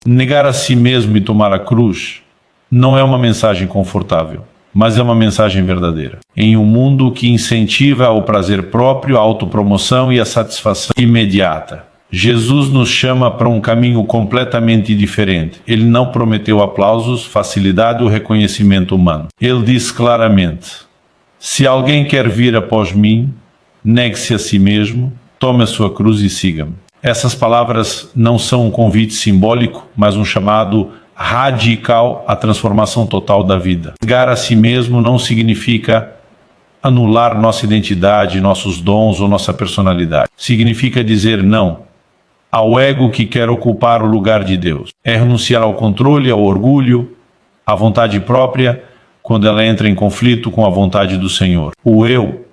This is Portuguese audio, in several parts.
Negar a si mesmo e tomar a cruz não é uma mensagem confortável, mas é uma mensagem verdadeira. Em um mundo que incentiva o prazer próprio, a autopromoção e a satisfação imediata, Jesus nos chama para um caminho completamente diferente. Ele não prometeu aplausos, facilidade ou reconhecimento humano. Ele diz claramente: se alguém quer vir após mim, negue-se a si mesmo, tome a sua cruz e siga-me. Essas palavras não são um convite simbólico, mas um chamado radical à transformação total da vida. Negar a si mesmo não significa anular nossa identidade, nossos dons ou nossa personalidade. Significa dizer não ao ego que quer ocupar o lugar de Deus. É renunciar ao controle, ao orgulho, à vontade própria, quando ela entra em conflito com a vontade do Senhor. O eu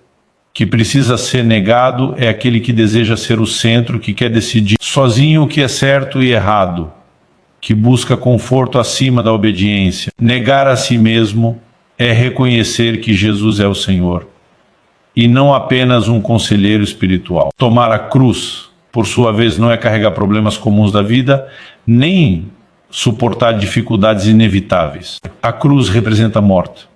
que precisa ser negado é aquele que deseja ser o centro, que quer decidir sozinho o que é certo e errado, que busca conforto acima da obediência. Negar a si mesmo é reconhecer que Jesus é o Senhor e não apenas um conselheiro espiritual. Tomar a cruz, por sua vez, não é carregar problemas comuns da vida, nem suportar dificuldades inevitáveis. A cruz representa morte.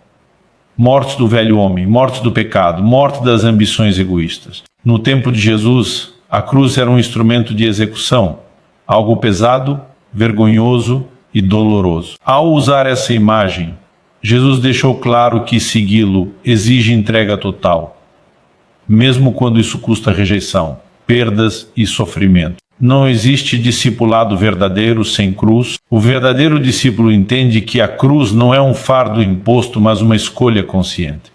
Morte do velho homem, morte do pecado, morte das ambições egoístas. No tempo de Jesus, a cruz era um instrumento de execução, algo pesado, vergonhoso e doloroso. Ao usar essa imagem, Jesus deixou claro que segui-lo exige entrega total, mesmo quando isso custa rejeição, perdas e sofrimento. Não existe discipulado verdadeiro sem cruz. O verdadeiro discípulo entende que a cruz não é um fardo imposto, mas uma escolha consciente.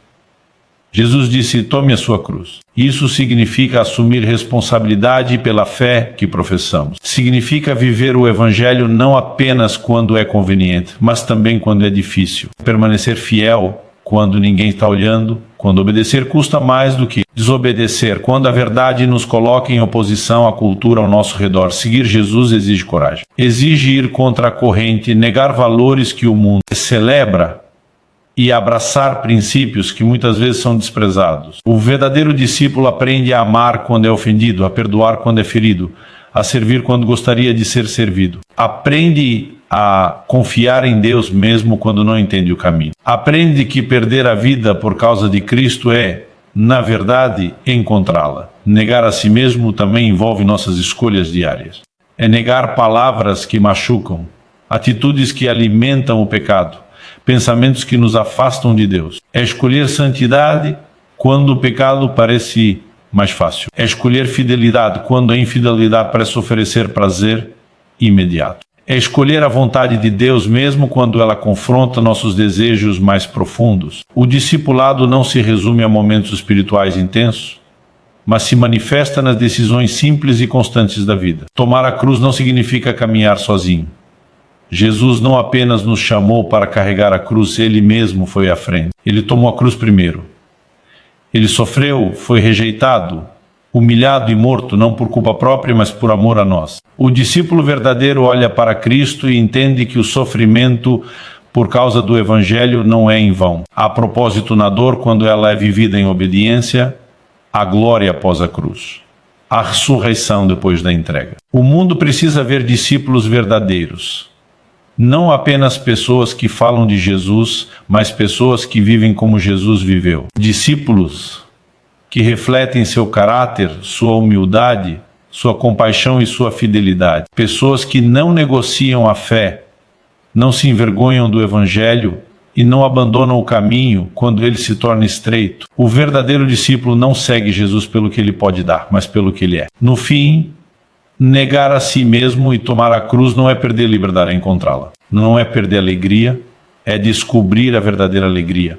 Jesus disse: tome a sua cruz. Isso significa assumir responsabilidade pela fé que professamos. Significa viver o Evangelho não apenas quando é conveniente, mas também quando é difícil. Permanecer fiel quando ninguém está olhando, quando obedecer custa mais do que desobedecer, quando a verdade nos coloca em oposição à cultura ao nosso redor. Seguir Jesus exige coragem. Exige ir contra a corrente, negar valores que o mundo celebra e abraçar princípios que muitas vezes são desprezados. O verdadeiro discípulo aprende a amar quando é ofendido, a perdoar quando é ferido, a servir quando gostaria de ser servido. Aprende a confiar em Deus mesmo quando não entende o caminho. Aprende que perder a vida por causa de Cristo é, na verdade, encontrá-la. Negar a si mesmo também envolve nossas escolhas diárias. É negar palavras que machucam, atitudes que alimentam o pecado, pensamentos que nos afastam de Deus. É escolher santidade quando o pecado parece mais fácil. É escolher fidelidade quando a infidelidade parece oferecer prazer imediato. É escolher a vontade de Deus mesmo quando ela confronta nossos desejos mais profundos. O discipulado não se resume a momentos espirituais intensos, mas se manifesta nas decisões simples e constantes da vida. Tomar a cruz não significa caminhar sozinho. Jesus não apenas nos chamou para carregar a cruz, ele mesmo foi à frente. Ele tomou a cruz primeiro. Ele sofreu, foi rejeitado, humilhado e morto, não por culpa própria, mas por amor a nós. O discípulo verdadeiro olha para Cristo e entende que o sofrimento por causa do Evangelho não é em vão. Há propósito na dor quando ela é vivida em obediência, a glória após a cruz, a ressurreição depois da entrega. O mundo precisa ver discípulos verdadeiros. Não apenas pessoas que falam de Jesus, mas pessoas que vivem como Jesus viveu. Discípulos que refletem seu caráter, sua humildade, sua compaixão e sua fidelidade. Pessoas que não negociam a fé, não se envergonham do Evangelho e não abandonam o caminho quando ele se torna estreito. O verdadeiro discípulo não segue Jesus pelo que ele pode dar, mas pelo que ele é. No fim, negar a si mesmo e tomar a cruz não é perder liberdade, é encontrá-la. Não é perder a alegria, é descobrir a verdadeira alegria.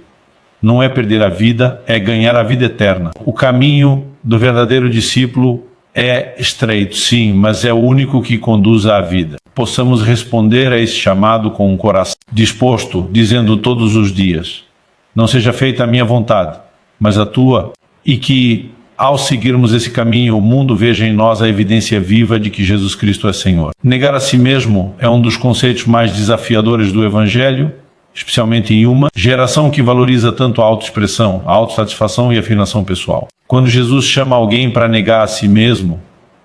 Não é perder a vida, é ganhar a vida eterna. O caminho do verdadeiro discípulo é estreito, sim, mas é o único que conduz à vida. Possamos responder a esse chamado com um coração disposto, dizendo todos os dias: não seja feita a minha vontade, mas a tua, e que, ao seguirmos esse caminho, o mundo veja em nós a evidência viva de que Jesus Cristo é Senhor. Negar a si mesmo é um dos conceitos mais desafiadores do Evangelho, especialmente em uma geração que valoriza tanto a autoexpressão, a autossatisfação e a afirmação pessoal. Quando Jesus chama alguém para negar a si mesmo,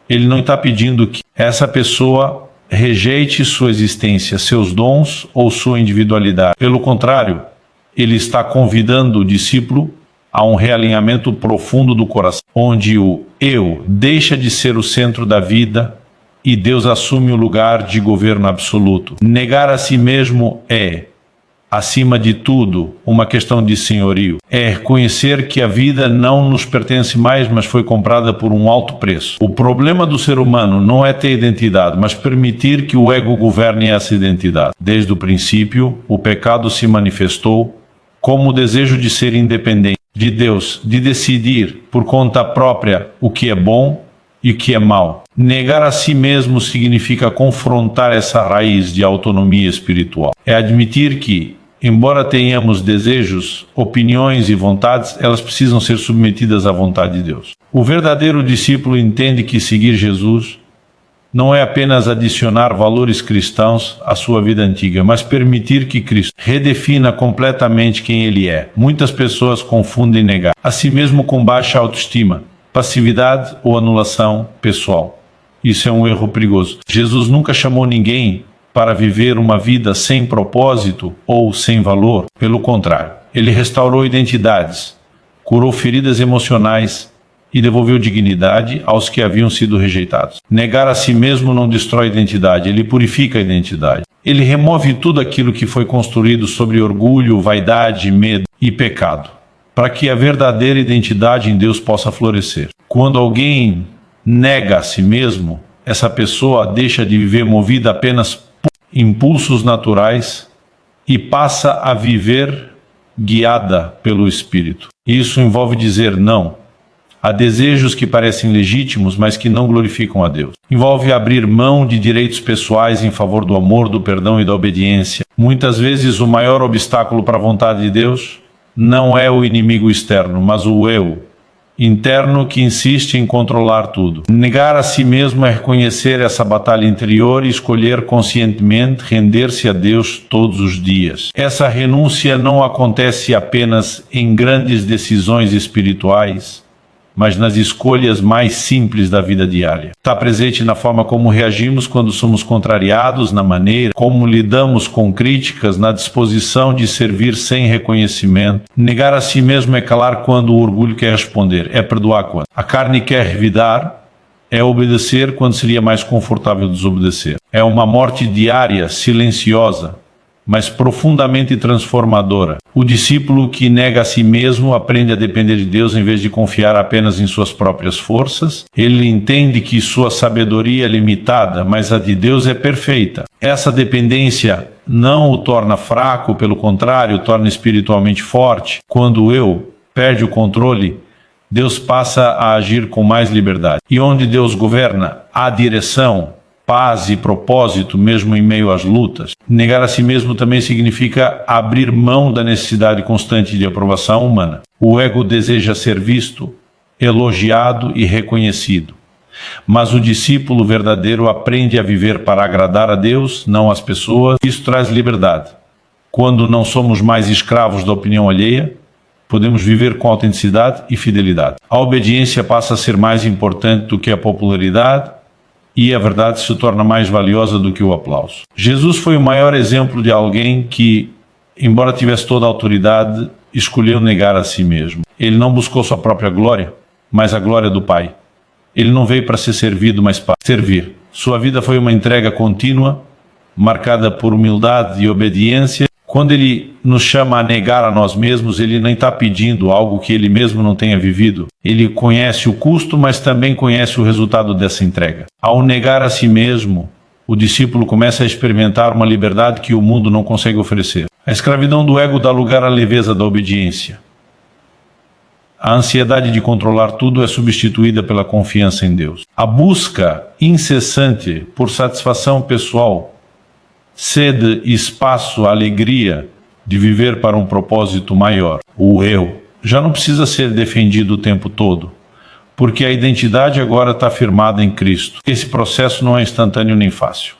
ele não está pedindo que essa pessoa rejeite sua existência, seus dons ou sua individualidade. Pelo contrário, ele está convidando o discípulo a um realinhamento profundo do coração, onde o eu deixa de ser o centro da vida e Deus assume o lugar de governo absoluto. Negar a si mesmo é, acima de tudo, uma questão de senhorio. É reconhecer que a vida não nos pertence mais, mas foi comprada por um alto preço. O problema do ser humano não é ter identidade, mas permitir que o ego governe essa identidade. Desde o princípio, o pecado se manifestou como o desejo de ser independente de Deus, de decidir por conta própria o que é bom e o que é mal. Negar a si mesmo significa confrontar essa raiz de autonomia espiritual. É admitir que, embora tenhamos desejos, opiniões e vontades, elas precisam ser submetidas à vontade de Deus. O verdadeiro discípulo entende que seguir Jesus não é apenas adicionar valores cristãos à sua vida antiga, mas permitir que Cristo redefina completamente quem Ele é. Muitas pessoas confundem negar a si mesmo com baixa autoestima, passividade ou anulação pessoal. Isso é um erro perigoso. Jesus nunca chamou ninguém para viver uma vida sem propósito ou sem valor. Pelo contrário, Ele restaurou identidades, curou feridas emocionais e devolveu dignidade aos que haviam sido rejeitados. Negar a si mesmo não destrói identidade, ele purifica a identidade. Ele remove tudo aquilo que foi construído sobre orgulho, vaidade, medo e pecado, para que a verdadeira identidade em Deus possa florescer. Quando alguém nega a si mesmo, essa pessoa deixa de viver movida apenas por impulsos naturais e passa a viver guiada pelo Espírito. Isso envolve dizer não. Há desejos que parecem legítimos, mas que não glorificam a Deus. Envolve abrir mão de direitos pessoais em favor do amor, do perdão e da obediência. Muitas vezes o maior obstáculo para a vontade de Deus não é o inimigo externo, mas o eu interno que insiste em controlar tudo. Negar a si mesmo é reconhecer essa batalha interior e escolher conscientemente render-se a Deus todos os dias. Essa renúncia não acontece apenas em grandes decisões espirituais, mas nas escolhas mais simples da vida diária. Está presente na forma como reagimos quando somos contrariados, na maneira como lidamos com críticas, na disposição de servir sem reconhecimento. Negar a si mesmo é calar quando o orgulho quer responder, é perdoar quando a carne quer revidar, é obedecer quando seria mais confortável desobedecer. É uma morte diária, silenciosa, mas profundamente transformadora. O discípulo que nega a si mesmo aprende a depender de Deus em vez de confiar apenas em suas próprias forças. Ele entende que sua sabedoria é limitada, mas a de Deus é perfeita. Essa dependência não o torna fraco, pelo contrário, o torna espiritualmente forte. Quando o eu perde o controle, Deus passa a agir com mais liberdade. E onde Deus governa, há direção, paz e propósito, mesmo em meio às lutas. Negar a si mesmo também significa abrir mão da necessidade constante de aprovação humana. O ego deseja ser visto, elogiado e reconhecido. Mas o discípulo verdadeiro aprende a viver para agradar a Deus, não às pessoas. Isso traz liberdade. Quando não somos mais escravos da opinião alheia, podemos viver com autenticidade e fidelidade. A obediência passa a ser mais importante do que a popularidade, e a verdade se torna mais valiosa do que o aplauso. Jesus foi o maior exemplo de alguém que, embora tivesse toda a autoridade, escolheu negar a si mesmo. Ele não buscou sua própria glória, mas a glória do Pai. Ele não veio para ser servido, mas para servir. Sua vida foi uma entrega contínua, marcada por humildade e obediência. Quando Ele nos chama a negar a nós mesmos, Ele nem está pedindo algo que Ele mesmo não tenha vivido. Ele conhece o custo, mas também conhece o resultado dessa entrega. Ao negar a si mesmo, o discípulo começa a experimentar uma liberdade que o mundo não consegue oferecer. A escravidão do ego dá lugar à leveza da obediência. A ansiedade de controlar tudo é substituída pela confiança em Deus. A busca incessante por satisfação pessoal, sede, espaço, alegria de viver para um propósito maior, o eu, já não precisa ser defendido o tempo todo, porque a identidade agora está firmada em Cristo. Esse processo não é instantâneo nem fácil.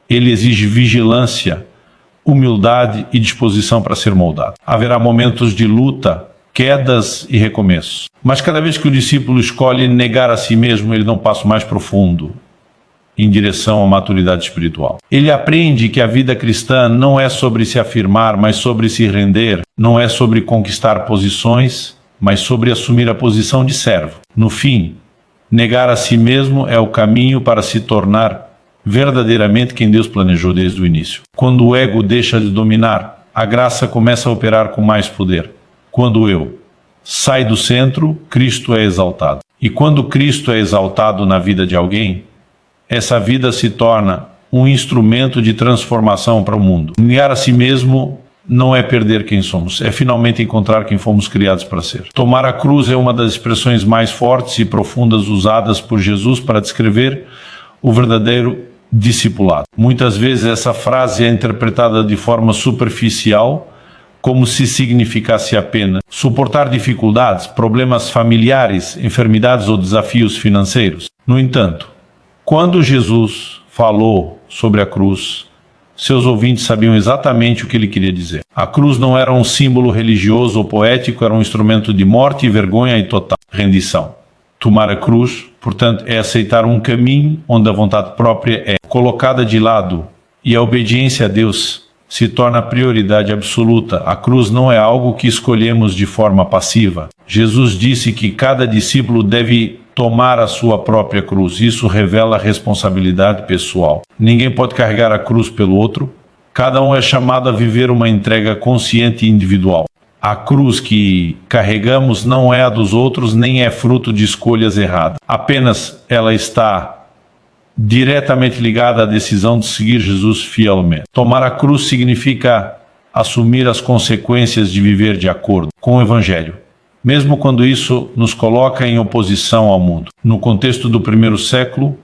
Ele exige vigilância, humildade e disposição para ser moldado. Haverá momentos de luta, quedas e recomeços. Mas cada vez que o discípulo escolhe negar a si mesmo, ele dá um passo mais profundo em direção à maturidade espiritual. Ele aprende que a vida cristã não é sobre se afirmar, mas sobre se render, não é sobre conquistar posições, mas sobre assumir a posição de servo. No fim, negar a si mesmo é o caminho para se tornar verdadeiramente quem Deus planejou desde o início. Quando o ego deixa de dominar, a graça começa a operar com mais poder. Quando o eu sai do centro, Cristo é exaltado. E quando Cristo é exaltado na vida de alguém, essa vida se torna um instrumento de transformação para o mundo. Negar a si mesmo não é perder quem somos, é finalmente encontrar quem fomos criados para ser. Tomar a cruz é uma das expressões mais fortes e profundas usadas por Jesus para descrever o verdadeiro discipulado. Muitas vezes essa frase é interpretada de forma superficial, como se significasse apenas suportar dificuldades, problemas familiares, enfermidades ou desafios financeiros. No entanto, quando Jesus falou sobre a cruz, seus ouvintes sabiam exatamente o que ele queria dizer. A cruz não era um símbolo religioso ou poético, era um instrumento de morte, vergonha e total rendição. Tomar a cruz, portanto, é aceitar um caminho onde a vontade própria é colocada de lado e a obediência a Deus se torna a prioridade absoluta. A cruz não é algo que escolhemos de forma passiva. Jesus disse que cada discípulo deve tomar a sua própria cruz. Isso revela responsabilidade pessoal. Ninguém pode carregar a cruz pelo outro. Cada um é chamado a viver uma entrega consciente e individual. A cruz que carregamos não é a dos outros, nem é fruto de escolhas erradas. Apenas ela está diretamente ligada à decisão de seguir Jesus fielmente. Tomar a cruz significa assumir as consequências de viver de acordo com o Evangelho, mesmo quando isso nos coloca em oposição ao mundo. No contexto do primeiro século,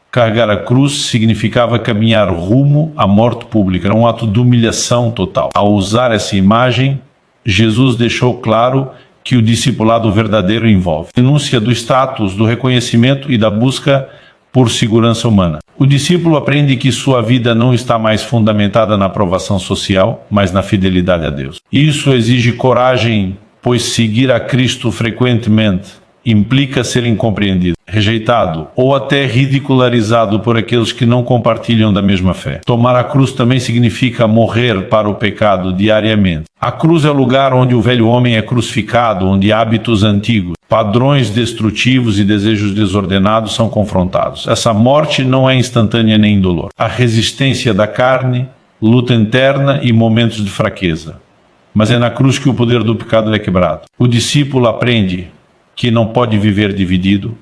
carregar a cruz significava caminhar rumo à morte pública, era um ato de humilhação total. Ao usar essa imagem, Jesus deixou claro que o discipulado verdadeiro envolve a denúncia do status, do reconhecimento e da busca por segurança humana. O discípulo aprende que sua vida não está mais fundamentada na aprovação social, mas na fidelidade a Deus. Isso exige coragem, pois seguir a Cristo frequentemente implica ser incompreendido, rejeitado ou até ridicularizado por aqueles que não compartilham da mesma fé. Tomar a cruz também significa morrer para o pecado diariamente. A cruz é o lugar onde o velho homem é crucificado, onde hábitos antigos, padrões destrutivos e desejos desordenados são confrontados. Essa morte não é instantânea nem indolor. A resistência da carne, luta interna e momentos de fraqueza. Mas é na cruz que o poder do pecado é quebrado. O discípulo aprende que não pode viver dividido,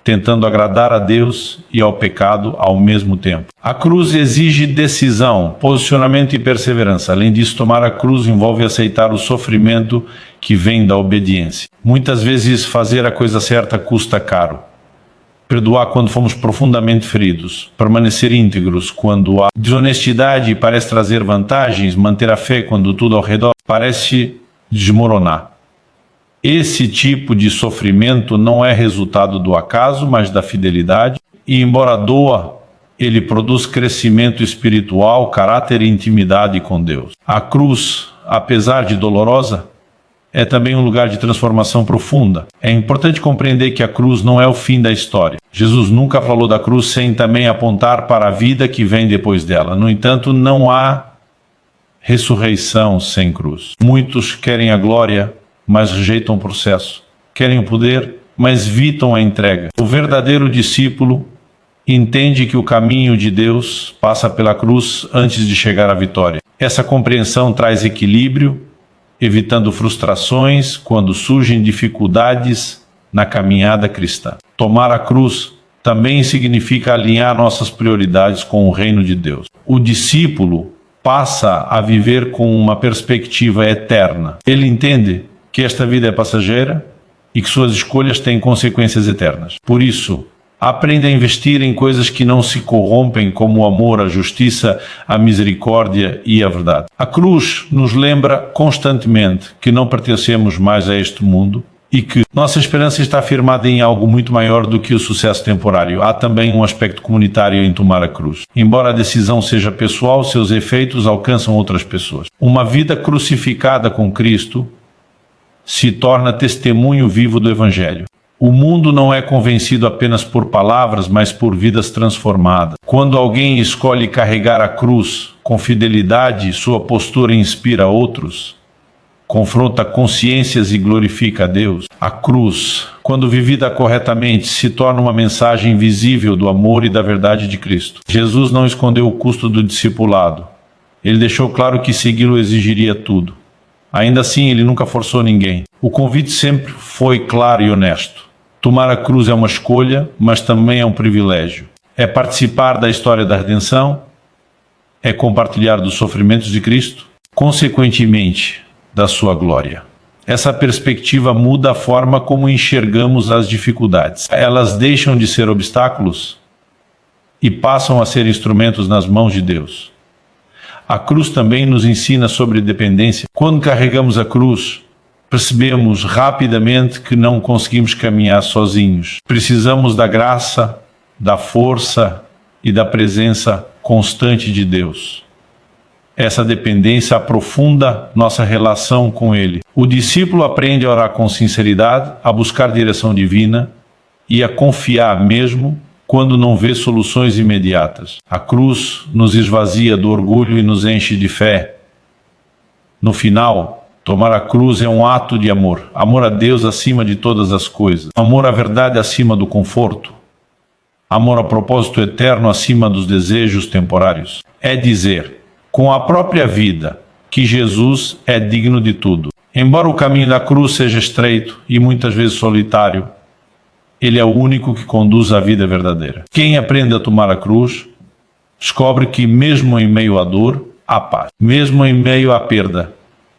tentando agradar a Deus e ao pecado ao mesmo tempo. A cruz exige decisão, posicionamento e perseverança. Além disso, tomar a cruz envolve aceitar o sofrimento que vem da obediência. Muitas vezes fazer a coisa certa custa caro. Perdoar quando fomos profundamente feridos, permanecer íntegros quando há desonestidade parece trazer vantagens, manter a fé quando tudo ao redor parece desmoronar. Esse tipo de sofrimento não é resultado do acaso, mas da fidelidade, e embora doa, ele produz crescimento espiritual, caráter e intimidade com Deus. A cruz, apesar de dolorosa, é também um lugar de transformação profunda. É importante compreender que a cruz não é o fim da história. Jesus nunca falou da cruz sem também apontar para a vida que vem depois dela. No entanto, não há ressurreição sem cruz. Muitos querem a glória, mas rejeitam o processo. Querem o poder, mas evitam a entrega. O verdadeiro discípulo entende que o caminho de Deus passa pela cruz antes de chegar à vitória. Essa compreensão traz equilíbrio, evitando frustrações quando surgem dificuldades na caminhada cristã. Tomar a cruz também significa alinhar nossas prioridades com o reino de Deus. O discípulo passa a viver com uma perspectiva eterna. Ele entende que esta vida é passageira e que suas escolhas têm consequências eternas. Por isso, aprende a investir em coisas que não se corrompem, como o amor, a justiça, a misericórdia e a verdade. A cruz nos lembra constantemente que não pertencemos mais a este mundo e que nossa esperança está firmada em algo muito maior do que o sucesso temporário. Há também um aspecto comunitário em tomar a cruz. Embora a decisão seja pessoal, seus efeitos alcançam outras pessoas. Uma vida crucificada com Cristo se torna testemunho vivo do Evangelho. O mundo não é convencido apenas por palavras, mas por vidas transformadas. Quando alguém escolhe carregar a cruz com fidelidade, sua postura inspira outros, confronta consciências e glorifica a Deus. A cruz, quando vivida corretamente, se torna uma mensagem visível do amor e da verdade de Cristo. Jesus não escondeu o custo do discipulado. Ele deixou claro que segui-lo exigiria tudo. Ainda assim, ele nunca forçou ninguém. O convite sempre foi claro e honesto. Tomar a cruz é uma escolha, mas também é um privilégio. É participar da história da redenção, é compartilhar dos sofrimentos de Cristo, consequentemente, da sua glória. Essa perspectiva muda a forma como enxergamos as dificuldades. Elas deixam de ser obstáculos e passam a ser instrumentos nas mãos de Deus. A cruz também nos ensina sobre dependência. Quando carregamos a cruz, percebemos rapidamente que não conseguimos caminhar sozinhos. Precisamos da graça, da força e da presença constante de Deus. Essa dependência aprofunda nossa relação com Ele. O discípulo aprende a orar com sinceridade, a buscar direção divina e a confiar mesmo quando não vê soluções imediatas. A cruz nos esvazia do orgulho e nos enche de fé. No final, tomar a cruz é um ato de amor. Amor a Deus acima de todas as coisas. Amor à verdade acima do conforto. Amor ao propósito eterno acima dos desejos temporários. É dizer, com a própria vida, que Jesus é digno de tudo. Embora o caminho da cruz seja estreito e muitas vezes solitário, Ele é o único que conduz à vida verdadeira. Quem aprende a tomar a cruz, descobre que mesmo em meio à dor, há paz. Mesmo em meio à perda,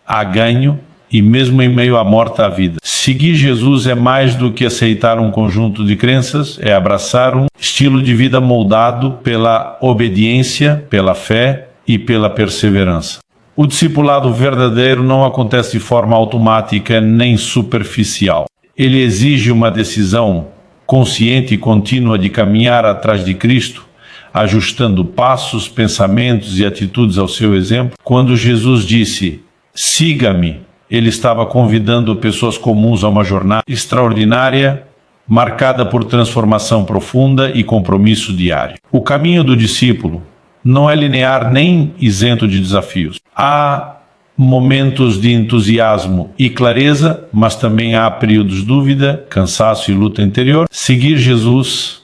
há ganho, e mesmo em meio à morte, há vida. Seguir Jesus é mais do que aceitar um conjunto de crenças, é abraçar um estilo de vida moldado pela obediência, pela fé e pela perseverança. O discipulado verdadeiro não acontece de forma automática nem superficial. Ele exige uma decisão consciente e contínua de caminhar atrás de Cristo, ajustando passos, pensamentos e atitudes ao seu exemplo. Quando Jesus disse, siga-me, ele estava convidando pessoas comuns a uma jornada extraordinária, marcada por transformação profunda e compromisso diário. O caminho do discípulo não é linear nem isento de desafios. Há momentos de entusiasmo e clareza, mas também há períodos de dúvida, cansaço e luta interior. Seguir Jesus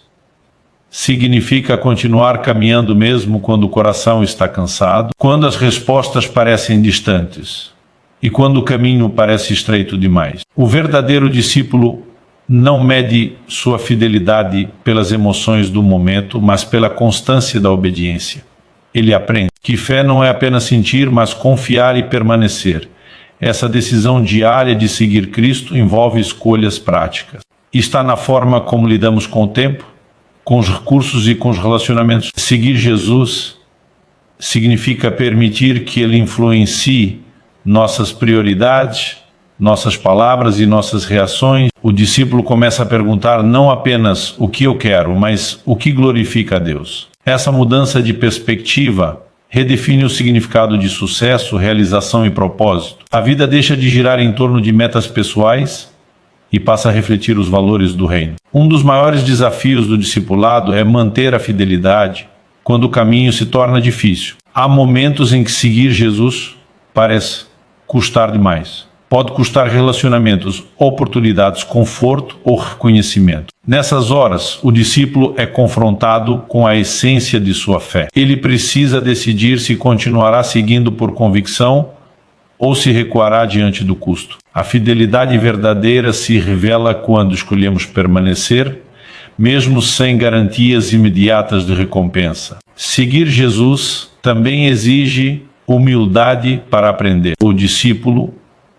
significa continuar caminhando mesmo quando o coração está cansado, quando as respostas parecem distantes e quando o caminho parece estreito demais. O verdadeiro discípulo não mede sua fidelidade pelas emoções do momento, mas pela constância da obediência. Ele aprende que fé não é apenas sentir, mas confiar e permanecer. Essa decisão diária de seguir Cristo envolve escolhas práticas. Está na forma como lidamos com o tempo, com os recursos e com os relacionamentos. Seguir Jesus significa permitir que Ele influencie nossas prioridades, nossas palavras e nossas reações. O discípulo começa a perguntar não apenas o que eu quero, mas o que glorifica a Deus. Essa mudança de perspectiva redefine o significado de sucesso, realização e propósito. A vida deixa de girar em torno de metas pessoais e passa a refletir os valores do reino. Um dos maiores desafios do discipulado é manter a fidelidade quando o caminho se torna difícil. Há momentos em que seguir Jesus parece custar demais. Pode custar relacionamentos, oportunidades, conforto ou reconhecimento. Nessas horas, o discípulo é confrontado com a essência de sua fé. Ele precisa decidir se continuará seguindo por convicção ou se recuará diante do custo. A fidelidade verdadeira se revela quando escolhemos permanecer, mesmo sem garantias imediatas de recompensa. Seguir Jesus também exige humildade para aprender. O discípulo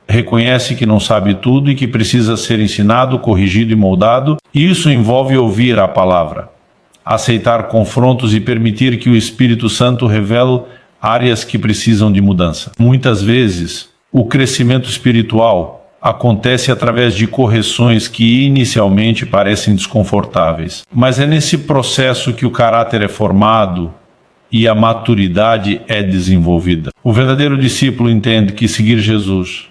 reconhece que não sabe tudo e que precisa ser ensinado, corrigido e moldado. Isso envolve ouvir a palavra, aceitar confrontos e permitir que o Espírito Santo revele áreas que precisam de mudança. Muitas vezes, o crescimento espiritual acontece através de correções que inicialmente parecem desconfortáveis. Mas é nesse processo que o caráter é formado e a maturidade é desenvolvida. O verdadeiro discípulo entende que seguir Jesus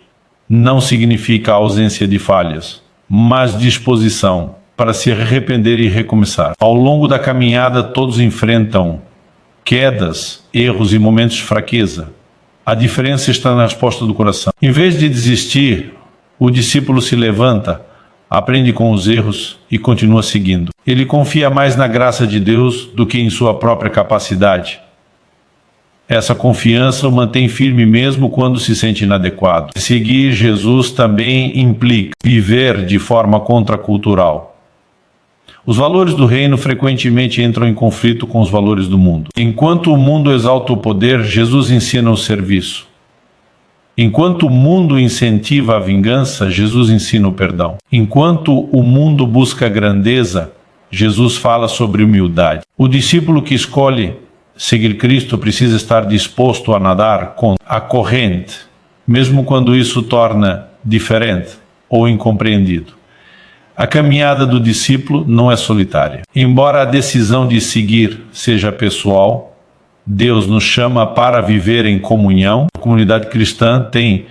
não significa a ausência de falhas, mas disposição para se arrepender e recomeçar. Ao longo da caminhada, todos enfrentam quedas, erros e momentos de fraqueza. A diferença está na resposta do coração. Em vez de desistir, o discípulo se levanta, aprende com os erros e continua seguindo. Ele confia mais na graça de Deus do que em sua própria capacidade. Essa confiança o mantém firme mesmo quando se sente inadequado. Seguir Jesus também implica viver de forma contracultural. Os valores do reino frequentemente entram em conflito com os valores do mundo. Enquanto o mundo exalta o poder, Jesus ensina o serviço. Enquanto o mundo incentiva a vingança, Jesus ensina o perdão. Enquanto o mundo busca grandeza, Jesus fala sobre humildade. O discípulo que escolhe seguir Cristo precisa estar disposto a nadar contra a corrente, mesmo quando isso torna diferente ou incompreendido. A caminhada do discípulo não é solitária. Embora a decisão de seguir seja pessoal, Deus nos chama para viver em comunhão. A comunidade cristã tem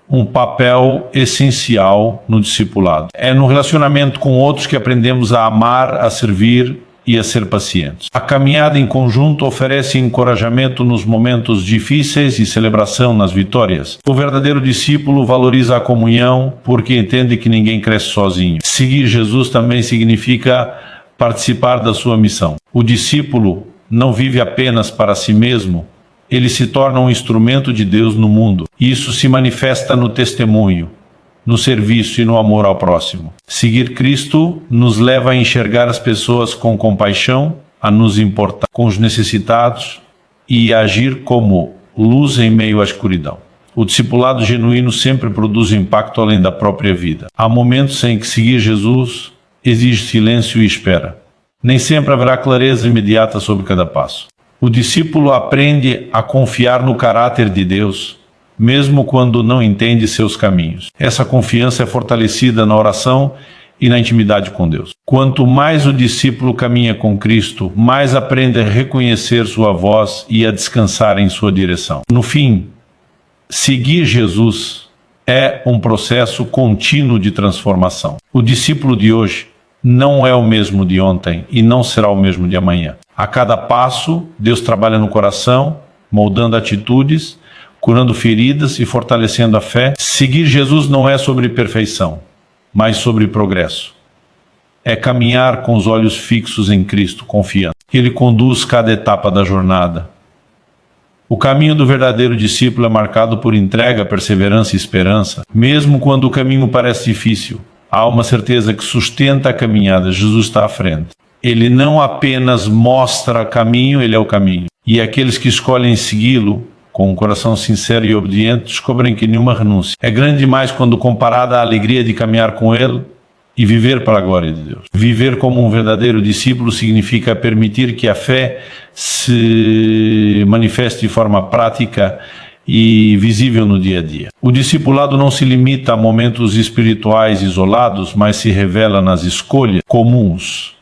um papel essencial no discipulado. É no relacionamento com outros que aprendemos a amar, a servir e a ser pacientes. A caminhada em conjunto oferece encorajamento nos momentos difíceis e celebração nas vitórias. O verdadeiro discípulo valoriza a comunhão porque entende que ninguém cresce sozinho. Seguir Jesus também significa participar da sua missão. O discípulo não vive apenas para si mesmo, ele se torna um instrumento de Deus no mundo. Isso se manifesta no testemunho, no serviço e no amor ao próximo. Seguir Cristo nos leva a enxergar as pessoas com compaixão, a nos importar com os necessitados e a agir como luz em meio à escuridão. O discipulado genuíno sempre produz impacto além da própria vida. Há momentos em que seguir Jesus exige silêncio e espera. Nem sempre haverá clareza imediata sobre cada passo. O discípulo aprende a confiar no caráter de Deus, mesmo quando não entende seus caminhos. Essa confiança é fortalecida na oração e na intimidade com Deus. Quanto mais o discípulo caminha com Cristo, mais aprende a reconhecer sua voz e a descansar em sua direção. No fim, seguir Jesus é um processo contínuo de transformação. O discípulo de hoje não é o mesmo de ontem e não será o mesmo de amanhã. A cada passo, Deus trabalha no coração, moldando atitudes, curando feridas e fortalecendo a fé. Seguir Jesus não é sobre perfeição, mas sobre progresso. É caminhar com os olhos fixos em Cristo, confiando. Ele conduz cada etapa da jornada. O caminho do verdadeiro discípulo é marcado por entrega, perseverança e esperança. Mesmo quando o caminho parece difícil, há uma certeza que sustenta a caminhada. Jesus está à frente. Ele não apenas mostra caminho, ele é o caminho. E aqueles que escolhem segui-lo com um coração sincero e obediente descobrem que nenhuma renúncia é grande demais quando comparada à alegria de caminhar com ele e viver para a glória de Deus. Viver como um verdadeiro discípulo significa permitir que a fé se manifeste de forma prática e visível no dia a dia. O discipulado não se limita a momentos espirituais isolados, mas se revela nas escolhas comuns,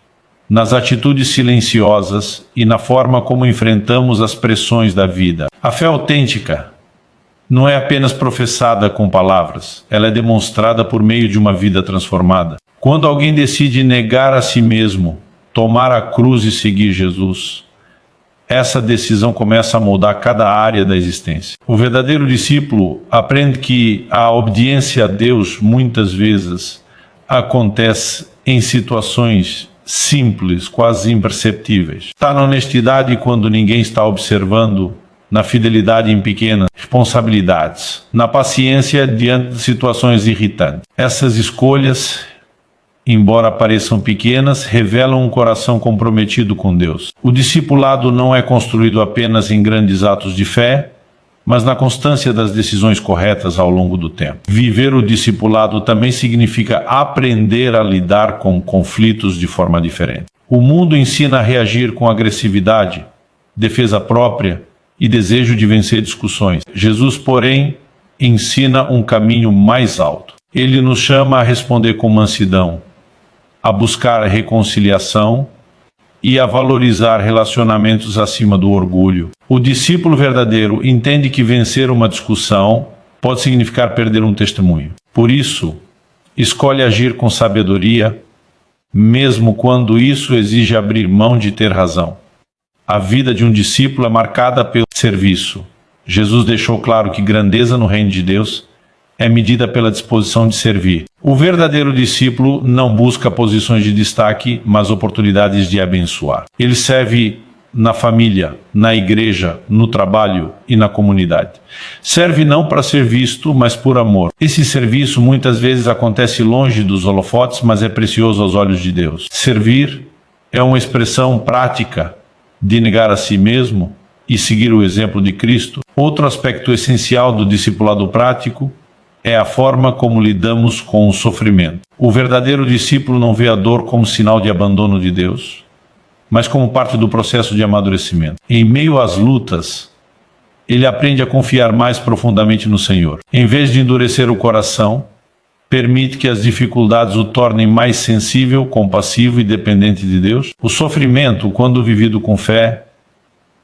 nas atitudes silenciosas e na forma como enfrentamos as pressões da vida. A fé autêntica não é apenas professada com palavras, ela é demonstrada por meio de uma vida transformada. Quando alguém decide negar a si mesmo, tomar a cruz e seguir Jesus, essa decisão começa a moldar cada área da existência. O verdadeiro discípulo aprende que a obediência a Deus muitas vezes acontece em situações simples, quase imperceptíveis. Está na honestidade quando ninguém está observando, na fidelidade em pequenas responsabilidades, na paciência diante de situações irritantes. Essas escolhas, embora pareçam pequenas, revelam um coração comprometido com Deus. O discipulado não é construído apenas em grandes atos de fé, mas na constância das decisões corretas ao longo do tempo. Viver o discipulado também significa aprender a lidar com conflitos de forma diferente. O mundo ensina a reagir com agressividade, defesa própria e desejo de vencer discussões. Jesus, porém, ensina um caminho mais alto. Ele nos chama a responder com mansidão, a buscar a reconciliação e a valorizar relacionamentos acima do orgulho. O discípulo verdadeiro entende que vencer uma discussão pode significar perder um testemunho. Por isso, Escolhe agir com sabedoria, mesmo quando isso exige abrir mão de ter razão. A vida de um discípulo é marcada pelo serviço. Jesus deixou claro que grandeza no reino de Deus é medida pela disposição de servir. O verdadeiro discípulo não busca posições de destaque, mas oportunidades de abençoar. Ele serve na família, na igreja, no trabalho e na comunidade. Serve não para ser visto, mas por amor. Esse serviço muitas vezes acontece longe dos holofotes, mas é precioso aos olhos de Deus. Servir é uma expressão prática de negar a si mesmo e seguir o exemplo de Cristo. Outro aspecto essencial do discipulado prático é a forma como lidamos com o sofrimento. O verdadeiro discípulo não vê a dor como sinal de abandono de Deus, mas como parte do processo de amadurecimento. Em meio às lutas, ele aprende a confiar mais profundamente no Senhor. Em vez de endurecer o coração, permite que as dificuldades o tornem mais sensível, compassivo e dependente de Deus. O sofrimento, quando vivido com fé,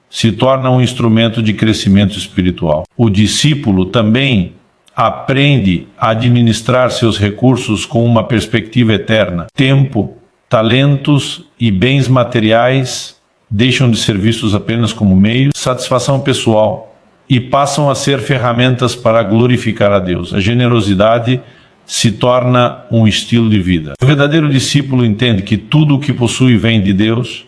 se torna um instrumento de crescimento espiritual. O discípulo também aprende a administrar seus recursos com uma perspectiva eterna. Tempo, talentos e bens materiais deixam de ser vistos apenas como meio de satisfação pessoal e passam a ser ferramentas para glorificar a Deus. A generosidade se torna um estilo de vida. O verdadeiro discípulo entende que tudo o que possui vem de Deus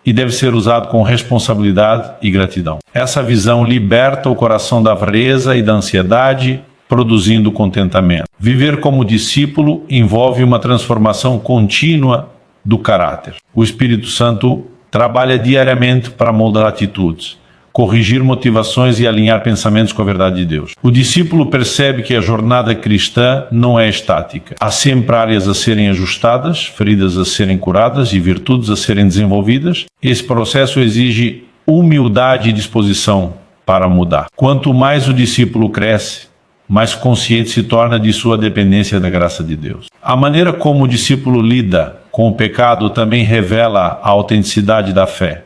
e deve ser usado com responsabilidade e gratidão. Essa visão liberta o coração da avareza e da ansiedade, produzindo contentamento. Viver como discípulo envolve uma transformação contínua do caráter. O Espírito Santo trabalha diariamente para moldar atitudes, corrigir motivações e alinhar pensamentos com a verdade de Deus. O discípulo percebe que a jornada cristã não é estática. Há sempre áreas a serem ajustadas, feridas a serem curadas e virtudes a serem desenvolvidas. Esse processo exige humildade e disposição para mudar. Quanto mais o discípulo cresce, mais consciente se torna de sua dependência da graça de Deus. A maneira como o discípulo lida com o pecado também revela a autenticidade da fé.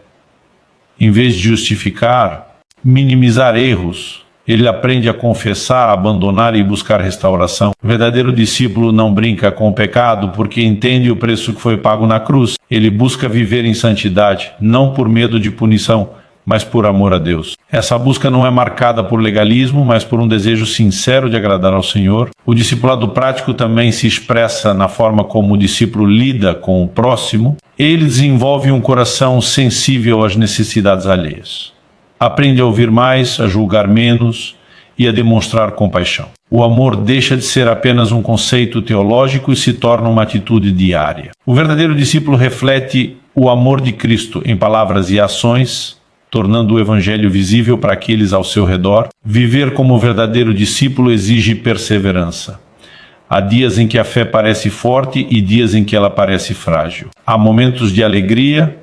Em vez de justificar, minimizar erros, ele aprende a confessar, abandonar e buscar restauração. O verdadeiro discípulo não brinca com o pecado porque entende o preço que foi pago na cruz. Ele busca viver em santidade, não por medo de punição, mas por amor a Deus. Essa busca não é marcada por legalismo, mas por um desejo sincero de agradar ao Senhor. O discipulado prático também se expressa na forma como o discípulo lida com o próximo. Ele desenvolve um coração sensível às necessidades alheias. Aprende a ouvir mais, a julgar menos e a demonstrar compaixão. O amor deixa de ser apenas um conceito teológico e se torna uma atitude diária. O verdadeiro discípulo reflete o amor de Cristo em palavras e ações, tornando o Evangelho visível para aqueles ao seu redor. Viver como verdadeiro discípulo exige perseverança. Há dias em que a fé parece forte e dias em que ela parece frágil. Há momentos de alegria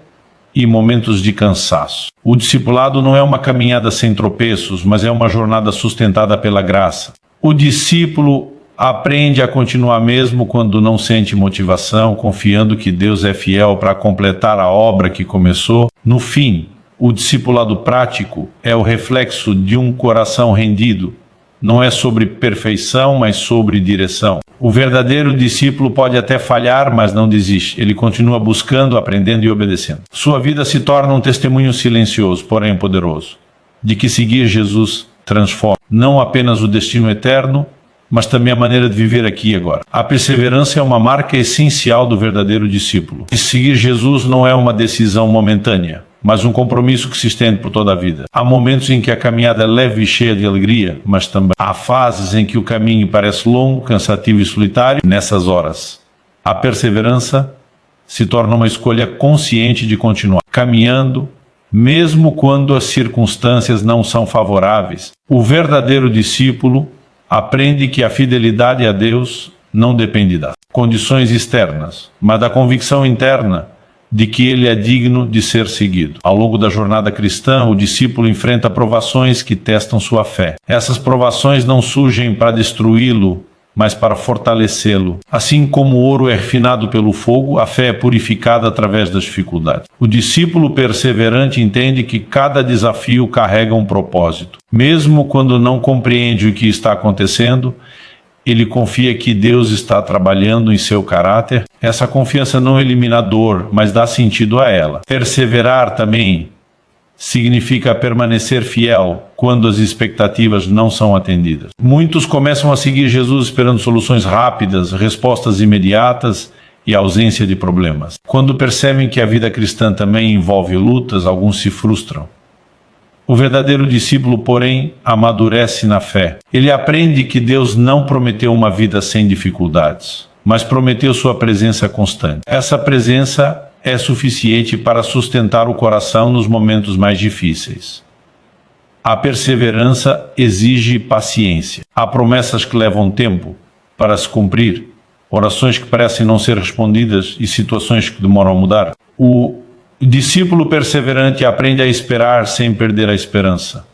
e momentos de cansaço. O discipulado não é uma caminhada sem tropeços, mas é uma jornada sustentada pela graça. O discípulo aprende a continuar mesmo quando não sente motivação, confiando que Deus é fiel para completar a obra que começou. No fim, o discipulado prático é o reflexo de um coração rendido. Não é sobre perfeição, mas sobre direção. O verdadeiro discípulo pode até falhar, mas não desiste. Ele continua buscando, aprendendo e obedecendo. Sua vida se torna um testemunho silencioso, porém poderoso, de que seguir Jesus transforma não apenas o destino eterno, mas também a maneira de viver aqui e agora. A perseverança é uma marca essencial do verdadeiro discípulo. E seguir Jesus não é uma decisão momentânea, mas um compromisso que se estende por toda a vida. Há momentos em que a caminhada é leve e cheia de alegria, mas também há fases em que o caminho parece longo, cansativo e solitário. Nessas horas, a perseverança se torna uma escolha consciente de continuar caminhando, mesmo quando as circunstâncias não são favoráveis. O verdadeiro discípulo aprende que a fidelidade a Deus não depende das condições externas, mas da convicção interna de que ele é digno de ser seguido. Ao longo da jornada cristã, o discípulo enfrenta provações que testam sua fé. Essas provações não surgem para destruí-lo, mas para fortalecê-lo. Assim como o ouro é refinado pelo fogo, a fé é purificada através das dificuldades. O discípulo perseverante entende que cada desafio carrega um propósito. Mesmo quando não compreende o que está acontecendo, Ele confia que Deus está trabalhando em seu caráter. Essa confiança não elimina a dor, mas dá sentido a ela. Perseverar também significa permanecer fiel quando as expectativas não são atendidas. Muitos começam a seguir Jesus esperando soluções rápidas, respostas imediatas e ausência de problemas. Quando percebem que a vida cristã também envolve lutas, alguns se frustram. O verdadeiro discípulo, porém, amadurece na fé. Ele aprende que Deus não prometeu uma vida sem dificuldades, mas prometeu sua presença constante. Essa presença é suficiente para sustentar o coração nos momentos mais difíceis. A perseverança exige paciência. Há promessas que levam tempo para se cumprir, orações que parecem não ser respondidas e situações que demoram a mudar. O discípulo perseverante aprende a esperar sem perder a esperança.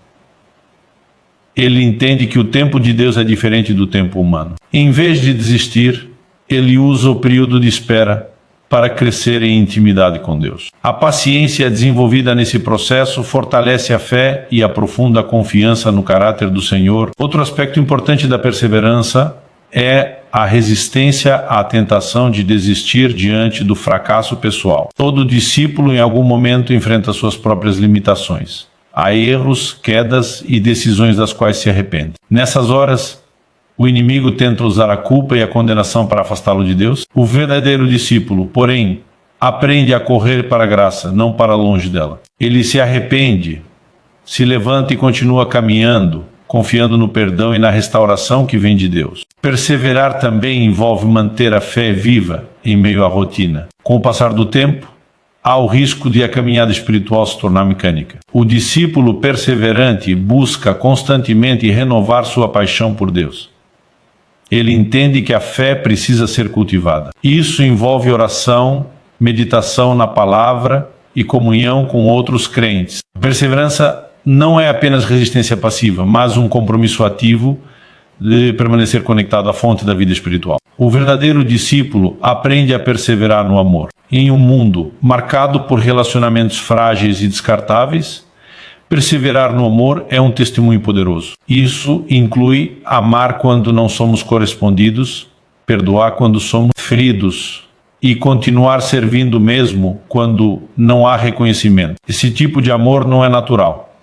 Ele entende que o tempo de Deus é diferente do tempo humano. Em vez de desistir, ele usa o período de espera para crescer em intimidade com Deus. A paciência desenvolvida nesse processo fortalece a fé e aprofunda a confiança no caráter do Senhor. Outro aspecto importante da perseverança é a resistência à tentação de desistir diante do fracasso pessoal. Todo discípulo em algum momento enfrenta suas próprias limitações. Há erros, quedas e decisões das quais se arrepende. Nessas horas, o inimigo tenta usar a culpa e a condenação para afastá-lo de Deus. O verdadeiro discípulo, porém, aprende a correr para a graça, não para longe dela. Ele se arrepende, se levanta e continua caminhando, confiando no perdão e na restauração que vem de Deus. Perseverar também envolve manter a fé viva em meio à rotina. Com o passar do tempo, há o risco de a caminhada espiritual se tornar mecânica. O discípulo perseverante busca constantemente renovar sua paixão por Deus. Ele entende que a fé precisa ser cultivada. Isso envolve oração, meditação na palavra e comunhão com outros crentes. A perseverança não é apenas resistência passiva, mas um compromisso ativo de permanecer conectado à fonte da vida espiritual. O verdadeiro discípulo aprende a perseverar no amor. Em um mundo marcado por relacionamentos frágeis e descartáveis, perseverar no amor é um testemunho poderoso. Isso inclui amar quando não somos correspondidos, perdoar quando somos feridos e continuar servindo mesmo quando não há reconhecimento. Esse tipo de amor não é natural.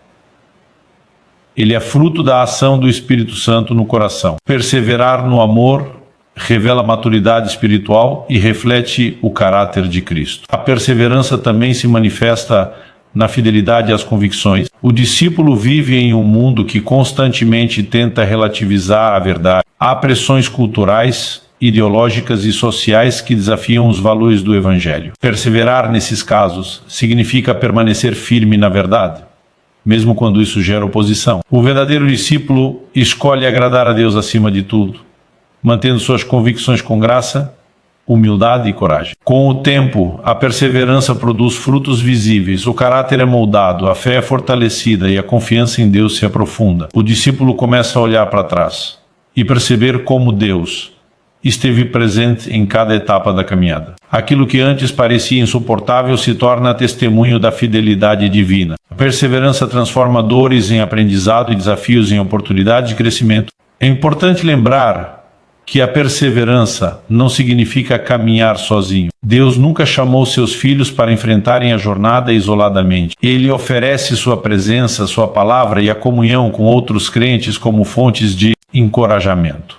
Ele é fruto da ação do Espírito Santo no coração. Perseverar no amor revela maturidade espiritual e reflete o caráter de Cristo. A perseverança também se manifesta na fidelidade às convicções. O discípulo vive em um mundo que constantemente tenta relativizar a verdade. Há pressões culturais, ideológicas e sociais que desafiam os valores do Evangelho. Perseverar nesses casos significa permanecer firme na verdade, mesmo quando isso gera oposição. O verdadeiro discípulo escolhe agradar a Deus acima de tudo, mantendo suas convicções com graça, humildade e coragem. Com o tempo, a perseverança produz frutos visíveis, o caráter é moldado, a fé é fortalecida e a confiança em Deus se aprofunda. O discípulo começa a olhar para trás e perceber como Deus esteve presente em cada etapa da caminhada. Aquilo que antes parecia insuportável se torna testemunho da fidelidade divina. A perseverança transforma dores em aprendizado e desafios em oportunidade de crescimento. É importante lembrar que a perseverança não significa caminhar sozinho. Deus nunca chamou seus filhos para enfrentarem a jornada isoladamente. Ele oferece sua presença, sua palavra e a comunhão com outros crentes como fontes de encorajamento.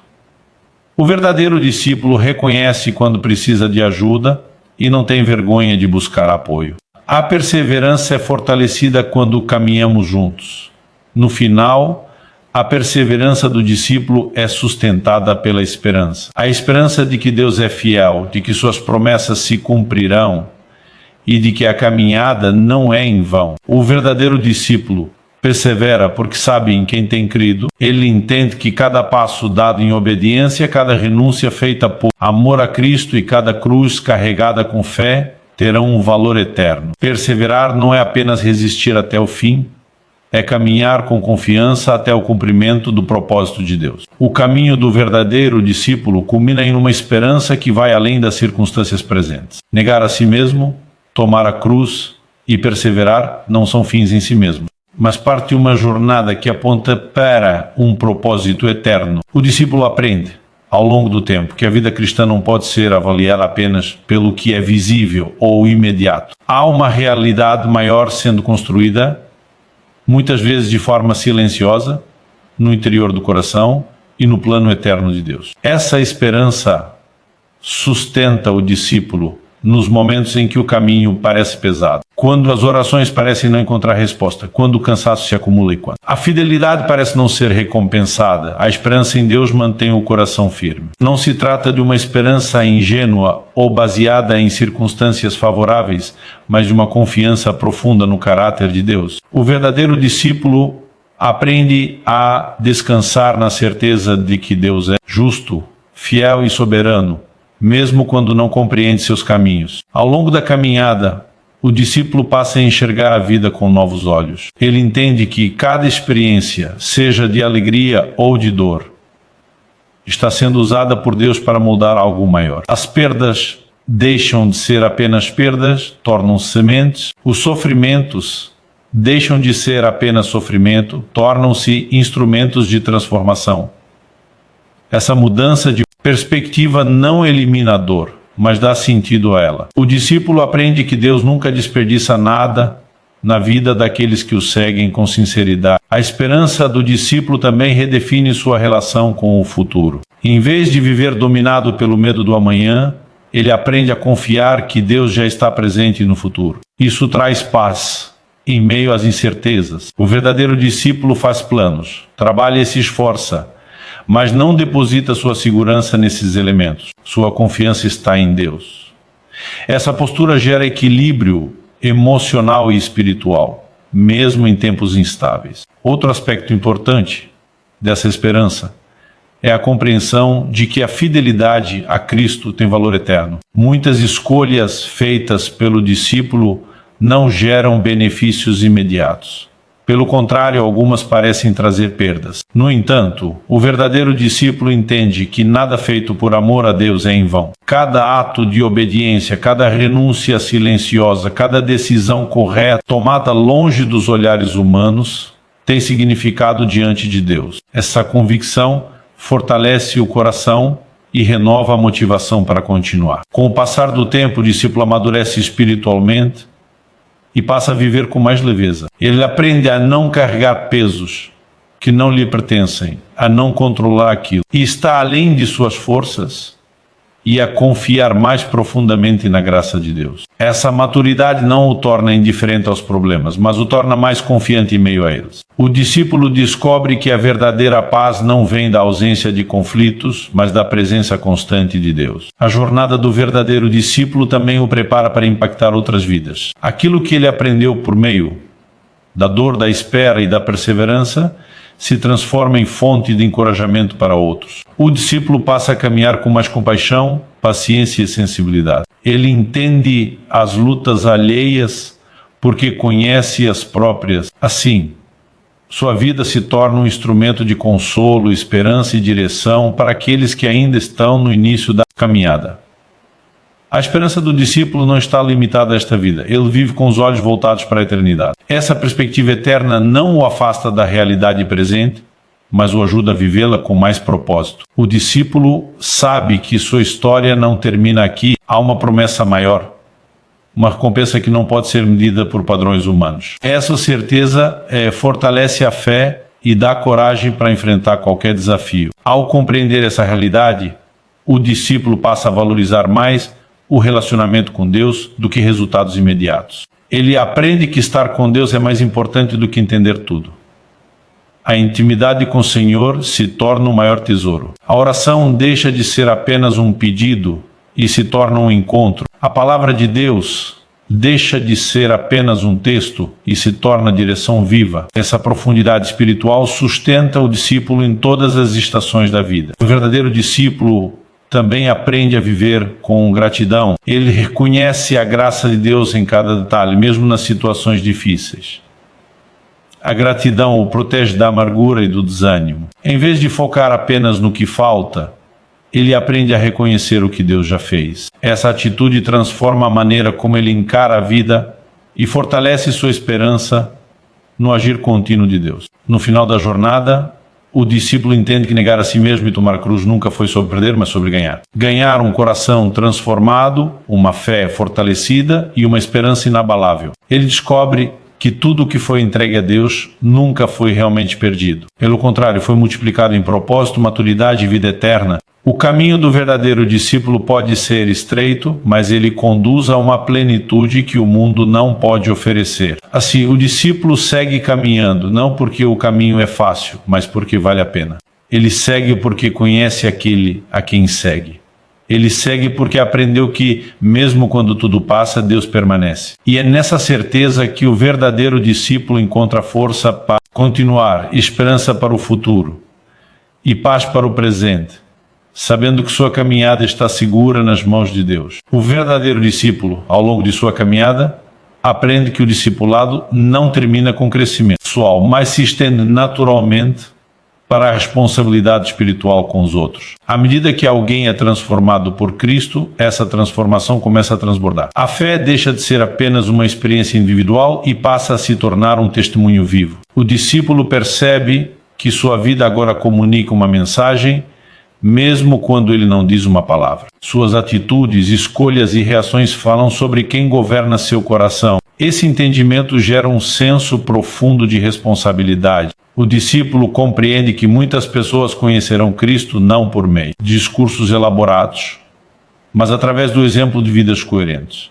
O verdadeiro discípulo reconhece quando precisa de ajuda e não tem vergonha de buscar apoio. A perseverança é fortalecida quando caminhamos juntos. No final, a perseverança do discípulo é sustentada pela esperança. A esperança de que Deus é fiel, de que suas promessas se cumprirão e de que a caminhada não é em vão. O verdadeiro discípulo persevera porque sabe em quem tem crido. Ele entende que cada passo dado em obediência, cada renúncia feita por amor a Cristo e cada cruz carregada com fé terão um valor eterno. Perseverar não é apenas resistir até o fim, é caminhar com confiança até o cumprimento do propósito de Deus. O caminho do verdadeiro discípulo culmina em uma esperança que vai além das circunstâncias presentes. Negar a si mesmo, tomar a cruz e perseverar não são fins em si mesmos, mas parte de uma jornada que aponta para um propósito eterno. O discípulo aprende ao longo do tempo, que a vida cristã não pode ser avaliada apenas pelo que é visível ou imediato. Há uma realidade maior sendo construída, muitas vezes de forma silenciosa, no interior do coração e no plano eterno de Deus. Essa esperança sustenta o discípulo nos momentos em que o caminho parece pesado, quando as orações parecem não encontrar resposta, quando o cansaço se acumula e quando a fidelidade parece não ser recompensada, a esperança em Deus mantém o coração firme. Não se trata de uma esperança ingênua ou baseada em circunstâncias favoráveis, mas de uma confiança profunda no caráter de Deus. O verdadeiro discípulo aprende a descansar na certeza de que Deus é justo, fiel e soberano, mesmo quando não compreende seus caminhos. Ao longo da caminhada, o discípulo passa a enxergar a vida com novos olhos. Ele entende que cada experiência, seja de alegria ou de dor, está sendo usada por Deus para moldar algo maior. As perdas deixam de ser apenas perdas, tornam-se sementes. Os sofrimentos deixam de ser apenas sofrimento, tornam-se instrumentos de transformação. Essa mudança de perspectiva não elimina a dor, mas dá sentido a ela. O discípulo aprende que Deus nunca desperdiça nada na vida daqueles que o seguem com sinceridade. A esperança do discípulo também redefine sua relação com o futuro. Em vez de viver dominado pelo medo do amanhã, ele aprende a confiar que Deus já está presente no futuro. Isso traz paz em meio às incertezas. O verdadeiro discípulo faz planos, trabalha e se esforça, mas não deposita sua segurança nesses elementos. Sua confiança está em Deus. Essa postura gera equilíbrio emocional e espiritual, mesmo em tempos instáveis. Outro aspecto importante dessa esperança é a compreensão de que a fidelidade a Cristo tem valor eterno. Muitas escolhas feitas pelo discípulo não geram benefícios imediatos. Pelo contrário, algumas parecem trazer perdas. No entanto, o verdadeiro discípulo entende que nada feito por amor a Deus é em vão. Cada ato de obediência, cada renúncia silenciosa, cada decisão correta, tomada longe dos olhares humanos, tem significado diante de Deus. Essa convicção fortalece o coração e renova a motivação para continuar. Com o passar do tempo, o discípulo amadurece espiritualmente e passa a viver com mais leveza. Ele aprende a não carregar pesos que não lhe pertencem, a não controlar aquilo, e está além de suas forças e a confiar mais profundamente na graça de Deus. Essa maturidade não o torna indiferente aos problemas, mas o torna mais confiante em meio a eles. O discípulo descobre que a verdadeira paz não vem da ausência de conflitos, mas da presença constante de Deus. A jornada do verdadeiro discípulo também o prepara para impactar outras vidas. Aquilo que ele aprendeu por meio da dor, da espera e da perseverança se transforma em fonte de encorajamento para outros. O discípulo passa a caminhar com mais compaixão, paciência e sensibilidade. Ele entende as lutas alheias porque conhece as próprias. Assim, sua vida se torna um instrumento de consolo, esperança e direção para aqueles que ainda estão no início da caminhada. A esperança do discípulo não está limitada a esta vida. Ele vive com os olhos voltados para a eternidade. Essa perspectiva eterna não o afasta da realidade presente, mas o ajuda a vivê-la com mais propósito. O discípulo sabe que sua história não termina aqui. Há uma promessa maior, uma recompensa que não pode ser medida por padrões humanos. Essa certeza fortalece a fé e dá coragem para enfrentar qualquer desafio. Ao compreender essa realidade, o discípulo passa a valorizar mais o relacionamento com Deus do que resultados imediatos. Ele aprende que estar com Deus é mais importante do que entender tudo. A intimidade com o Senhor se torna o maior tesouro. A oração deixa de ser apenas um pedido e se torna um encontro. A palavra de Deus deixa de ser apenas um texto e se torna direção viva. Essa profundidade espiritual sustenta o discípulo em todas as estações da vida. O verdadeiro discípulo também aprende a viver com gratidão. Ele reconhece a graça de Deus em cada detalhe, mesmo nas situações difíceis. A gratidão o protege da amargura e do desânimo. Em vez de focar apenas no que falta, ele aprende a reconhecer o que Deus já fez. Essa atitude transforma a maneira como ele encara a vida e fortalece sua esperança no agir contínuo de Deus. No final da jornada, o discípulo entende que negar a si mesmo e tomar a cruz nunca foi sobre perder, mas sobre ganhar. Ganhar um coração transformado, uma fé fortalecida e uma esperança inabalável. Ele descobre que tudo o que foi entregue a Deus nunca foi realmente perdido. Pelo contrário, foi multiplicado em propósito, maturidade e vida eterna. O caminho do verdadeiro discípulo pode ser estreito, mas ele conduz a uma plenitude que o mundo não pode oferecer. Assim, o discípulo segue caminhando, não porque o caminho é fácil, mas porque vale a pena. Ele segue porque conhece aquele a quem segue. Ele segue porque aprendeu que, mesmo quando tudo passa, Deus permanece. E é nessa certeza que o verdadeiro discípulo encontra força para continuar, esperança para o futuro e paz para o presente, sabendo que sua caminhada está segura nas mãos de Deus. O verdadeiro discípulo, ao longo de sua caminhada, aprende que o discipulado não termina com crescimento pessoal, mas se estende naturalmente para a responsabilidade espiritual com os outros. À medida que alguém é transformado por Cristo, essa transformação começa a transbordar. A fé deixa de ser apenas uma experiência individual e passa a se tornar um testemunho vivo. O discípulo percebe que sua vida agora comunica uma mensagem, mesmo quando ele não diz uma palavra. Suas atitudes, escolhas e reações falam sobre quem governa seu coração. Esse entendimento gera um senso profundo de responsabilidade. O discípulo compreende que muitas pessoas conhecerão Cristo não por meio de discursos elaborados, mas através do exemplo de vidas coerentes.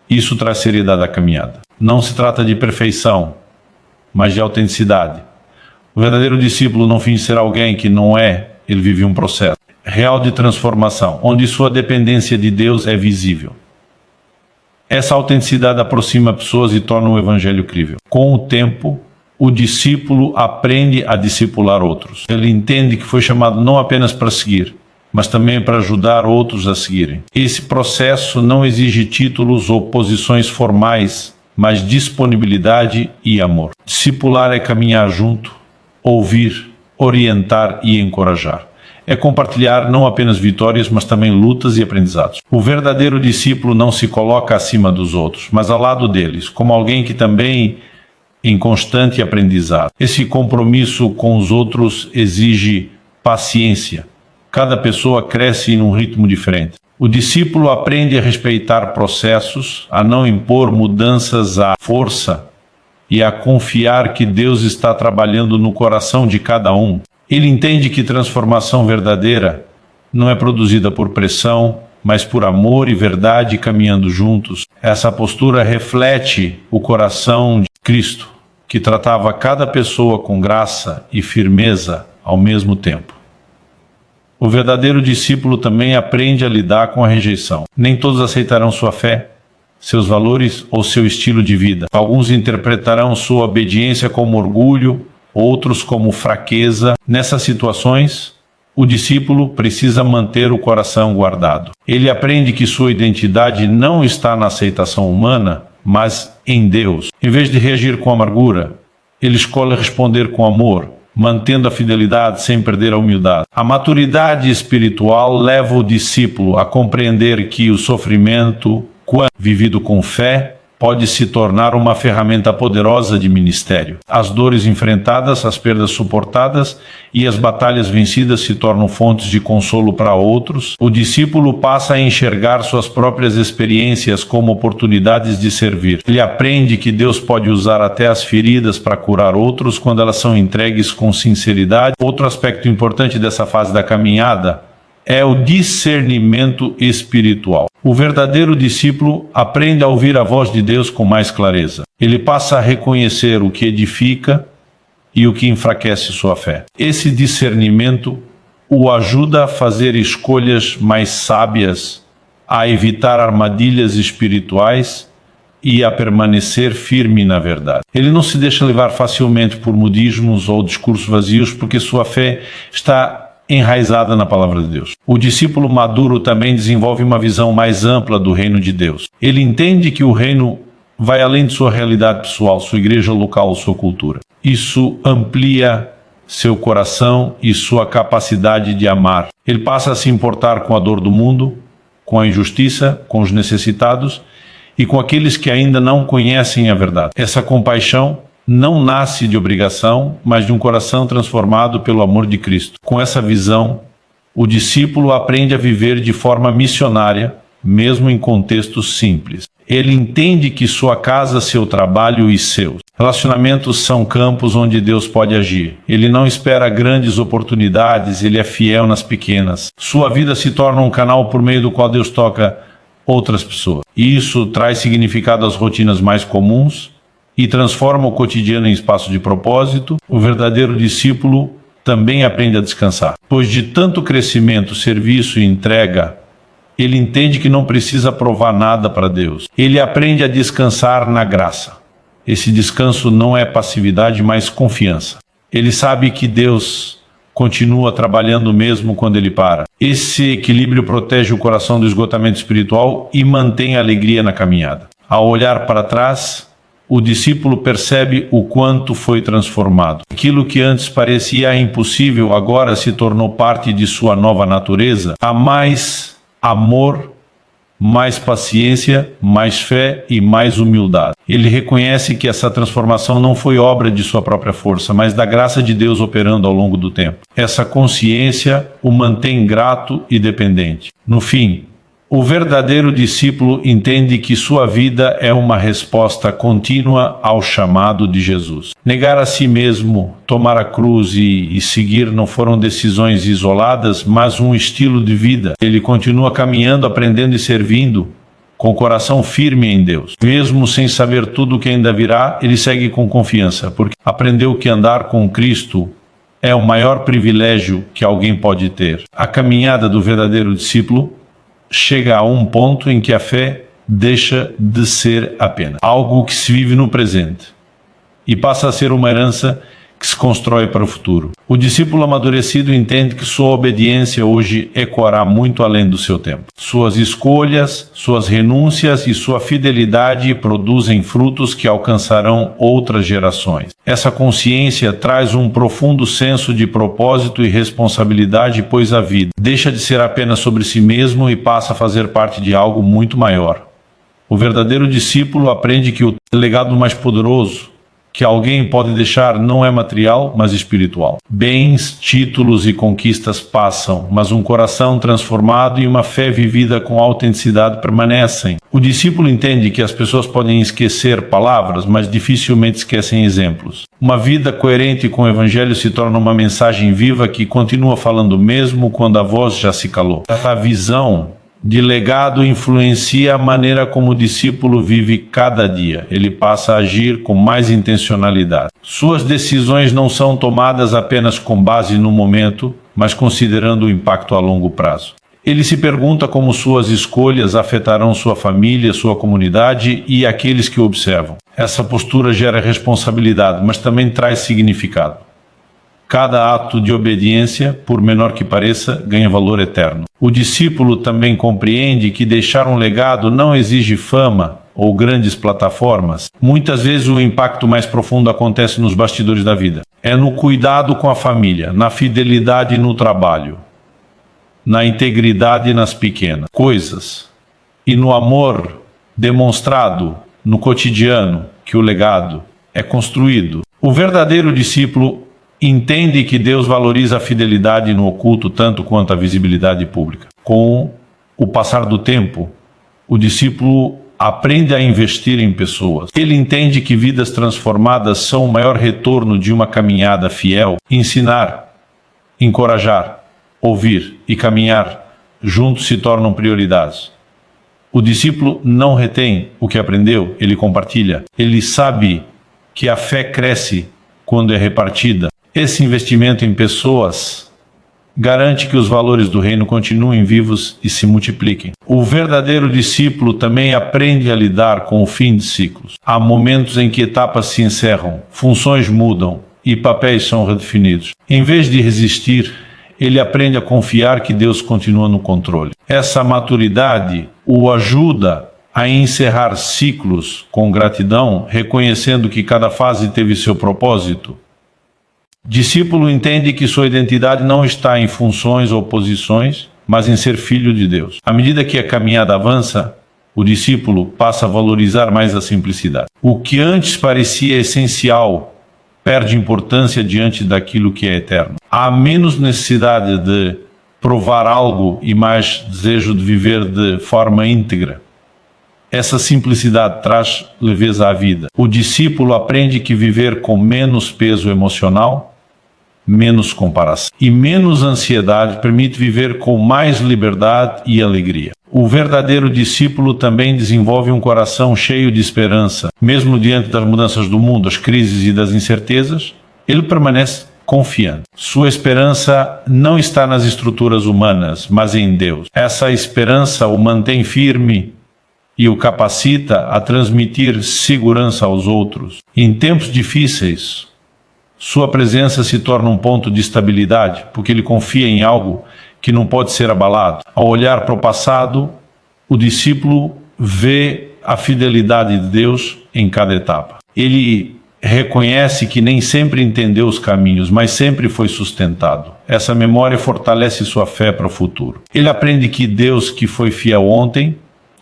Isso traz seriedade à caminhada. Não se trata de perfeição, mas de autenticidade. O verdadeiro discípulo não finge ser alguém que não é. Ele vive um processo real de transformação, onde sua dependência de Deus é visível. Essa autenticidade aproxima pessoas e torna o evangelho crível. Com o tempo, o discípulo aprende a discipular outros. Ele entende que foi chamado não apenas para seguir, mas também para ajudar outros a seguirem. Esse processo não exige títulos ou posições formais, mas disponibilidade e amor. Discipular é caminhar junto, ouvir, orientar e encorajar. É compartilhar não apenas vitórias, mas também lutas e aprendizados. O verdadeiro discípulo não se coloca acima dos outros, mas ao lado deles, como alguém que também em constante aprendizado. Esse compromisso com os outros exige paciência. Cada pessoa cresce em um ritmo diferente. O discípulo aprende a respeitar processos, a não impor mudanças à força e a confiar que Deus está trabalhando no coração de cada um. Ele entende que transformação verdadeira não é produzida por pressão, mas por amor e verdade caminhando juntos. Essa postura reflete o coração de Cristo, que tratava cada pessoa com graça e firmeza ao mesmo tempo. O verdadeiro discípulo também aprende a lidar com a rejeição. Nem todos aceitarão sua fé, seus valores ou seu estilo de vida. Alguns interpretarão sua obediência como orgulho, outros como fraqueza. Nessas situações, o discípulo precisa manter o coração guardado. Ele aprende que sua identidade não está na aceitação humana, mas em Deus. Em vez de reagir com amargura, ele escolhe responder com amor, mantendo a fidelidade sem perder a humildade. A maturidade espiritual leva o discípulo a compreender que o sofrimento, quando vivido com fé, pode se tornar uma ferramenta poderosa de ministério. As dores enfrentadas, as perdas suportadas e as batalhas vencidas se tornam fontes de consolo para outros. O discípulo passa a enxergar suas próprias experiências como oportunidades de servir. Ele aprende que Deus pode usar até as feridas para curar outros quando elas são entregues com sinceridade. Outro aspecto importante dessa fase da caminhada é o discernimento espiritual. O verdadeiro discípulo aprende a ouvir a voz de Deus com mais clareza. Ele passa a reconhecer o que edifica e o que enfraquece sua fé. Esse discernimento o ajuda a fazer escolhas mais sábias, a evitar armadilhas espirituais e a permanecer firme na verdade. Ele não se deixa levar facilmente por modismos ou discursos vazios, porque sua fé está enraizada na palavra de Deus. O discípulo maduro também desenvolve uma visão mais ampla do reino de Deus. Ele entende que o reino vai além de sua realidade pessoal, sua igreja local, sua cultura. Isso amplia seu coração e sua capacidade de amar. Ele passa a se importar com a dor do mundo, com a injustiça, com os necessitados e com aqueles que ainda não conhecem a verdade. Essa compaixão não nasce de obrigação, mas de um coração transformado pelo amor de Cristo. Com essa visão, o discípulo aprende a viver de forma missionária, mesmo em contextos simples. Ele entende que sua casa, seu trabalho e seus relacionamentos são campos onde Deus pode agir. Ele não espera grandes oportunidades, ele é fiel nas pequenas. Sua vida se torna um canal por meio do qual Deus toca outras pessoas. E isso traz significado às rotinas mais comuns e transforma o cotidiano em espaço de propósito. O verdadeiro discípulo também aprende a descansar. Pois de tanto crescimento, serviço e entrega, ele entende que não precisa provar nada para Deus. Ele aprende a descansar na graça. Esse descanso não é passividade, mas confiança. Ele sabe que Deus continua trabalhando mesmo quando ele para. Esse equilíbrio protege o coração do esgotamento espiritual e mantém a alegria na caminhada. Ao olhar para trás, o discípulo percebe o quanto foi transformado. Aquilo que antes parecia impossível agora se tornou parte de sua nova natureza. Há mais amor, mais paciência, mais fé e mais humildade. Ele reconhece que essa transformação não foi obra de sua própria força, mas da graça de Deus operando ao longo do tempo. Essa consciência o mantém grato e dependente. No fim, o verdadeiro discípulo entende que sua vida é uma resposta contínua ao chamado de Jesus. Negar a si mesmo, tomar a cruz e seguir não foram decisões isoladas, mas um estilo de vida. Ele continua caminhando, aprendendo e servindo, com o coração firme em Deus. Mesmo sem saber tudo o que ainda virá, ele segue com confiança, porque aprendeu que andar com Cristo é o maior privilégio que alguém pode ter. A caminhada do verdadeiro discípulo chega a um ponto em que a fé deixa de ser apenas algo que se vive no presente e passa a ser uma herança que se constrói para o futuro. O discípulo amadurecido entende que sua obediência hoje ecoará muito além do seu tempo. Suas escolhas, suas renúncias e sua fidelidade produzem frutos que alcançarão outras gerações. Essa consciência traz um profundo senso de propósito e responsabilidade, pois a vida deixa de ser apenas sobre si mesmo e passa a fazer parte de algo muito maior. O verdadeiro discípulo aprende que o legado mais poderoso que alguém pode deixar não é material, mas espiritual. Bens, títulos e conquistas passam, mas um coração transformado e uma fé vivida com autenticidade permanecem. O discípulo entende que as pessoas podem esquecer palavras, mas dificilmente esquecem exemplos. Uma vida coerente com o Evangelho se torna uma mensagem viva que continua falando mesmo quando a voz já se calou. A visão de legado influencia a maneira como o discípulo vive cada dia. Ele passa a agir com mais intencionalidade. Suas decisões não são tomadas apenas com base no momento, mas considerando o impacto a longo prazo. Ele se pergunta como suas escolhas afetarão sua família, sua comunidade e aqueles que o observam. Essa postura gera responsabilidade, mas também traz significado. Cada ato de obediência, por menor que pareça, ganha valor eterno. O discípulo também compreende que deixar um legado não exige fama ou grandes plataformas. Muitas vezes o impacto mais profundo acontece nos bastidores da vida. É no cuidado com a família, na fidelidade no trabalho, na integridade nas pequenas coisas e no amor demonstrado no cotidiano que o legado é construído. O verdadeiro discípulo entende que Deus valoriza a fidelidade no oculto tanto quanto a visibilidade pública. Com o passar do tempo, o discípulo aprende a investir em pessoas. Ele entende que vidas transformadas são o maior retorno de uma caminhada fiel. Ensinar, encorajar, ouvir e caminhar juntos se tornam prioridades. O discípulo não retém o que aprendeu, ele compartilha. Ele sabe que a fé cresce quando é repartida. Esse investimento em pessoas garante que os valores do reino continuem vivos e se multipliquem. O verdadeiro discípulo também aprende a lidar com o fim de ciclos. Há momentos em que etapas se encerram, funções mudam e papéis são redefinidos. Em vez de resistir, ele aprende a confiar que Deus continua no controle. Essa maturidade o ajuda a encerrar ciclos com gratidão, reconhecendo que cada fase teve seu propósito. Discípulo entende que sua identidade não está em funções ou posições, mas em ser filho de Deus. À medida que a caminhada avança, O discípulo passa a valorizar mais a simplicidade. O que antes parecia essencial perde importância diante daquilo que é eterno. Há menos necessidade de provar algo e mais desejo de viver de forma íntegra. Essa simplicidade traz leveza à vida. O discípulo aprende que viver com menos peso emocional, menos comparação e menos ansiedade permite viver com mais liberdade e alegria. O verdadeiro discípulo também desenvolve um coração cheio de esperança. Mesmo diante das mudanças do mundo, das crises e das incertezas, ele permanece confiante. Sua esperança não está nas estruturas humanas, mas em Deus. Essa esperança o mantém firme e o capacita a transmitir segurança aos outros. Em tempos difíceis, sua presença se torna um ponto de estabilidade, porque ele confia em algo que não pode ser abalado. Ao olhar para o passado, o discípulo vê a fidelidade de Deus em cada etapa. Ele reconhece que nem sempre entendeu os caminhos, mas sempre foi sustentado. Essa memória fortalece sua fé para o futuro. Ele aprende que Deus, que foi fiel ontem,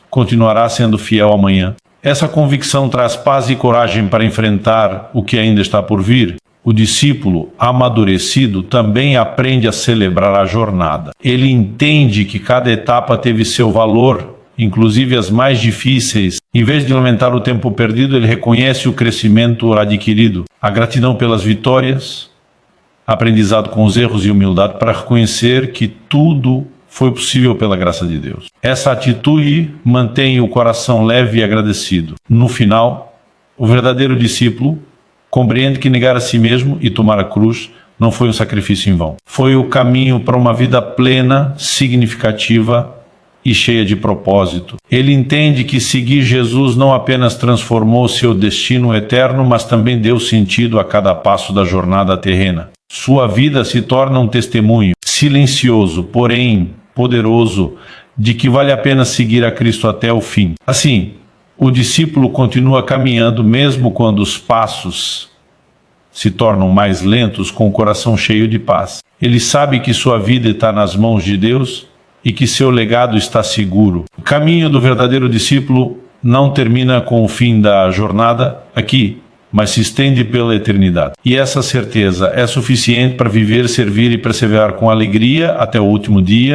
continuará sendo fiel amanhã. Essa convicção traz paz e coragem para enfrentar o que ainda está por vir. O discípulo amadurecido também aprende a celebrar a jornada. Ele entende que cada etapa teve seu valor, inclusive as mais difíceis. Em vez de lamentar o tempo perdido, ele reconhece o crescimento adquirido, a gratidão pelas vitórias, aprendizado com os erros e humildade para reconhecer que tudo foi possível pela graça de Deus. Essa atitude mantém o coração leve e agradecido. No final, o verdadeiro discípulo compreende que negar a si mesmo e tomar a cruz não foi um sacrifício em vão. Foi o caminho para uma vida plena, significativa e cheia de propósito. Ele entende que seguir Jesus não apenas transformou seu destino eterno, mas também deu sentido a cada passo da jornada terrena. Sua vida se torna um testemunho silencioso, porém poderoso, de que vale a pena seguir a Cristo até o fim. Assim, o discípulo continua caminhando mesmo quando os passos se tornam mais lentos, com o coração cheio de paz. Ele sabe que sua vida está nas mãos de Deus e que seu legado está seguro. O caminho do verdadeiro discípulo não termina com o fim da jornada aqui, mas se estende pela eternidade. E essa certeza é suficiente para viver, servir e perseverar com alegria até o último dia.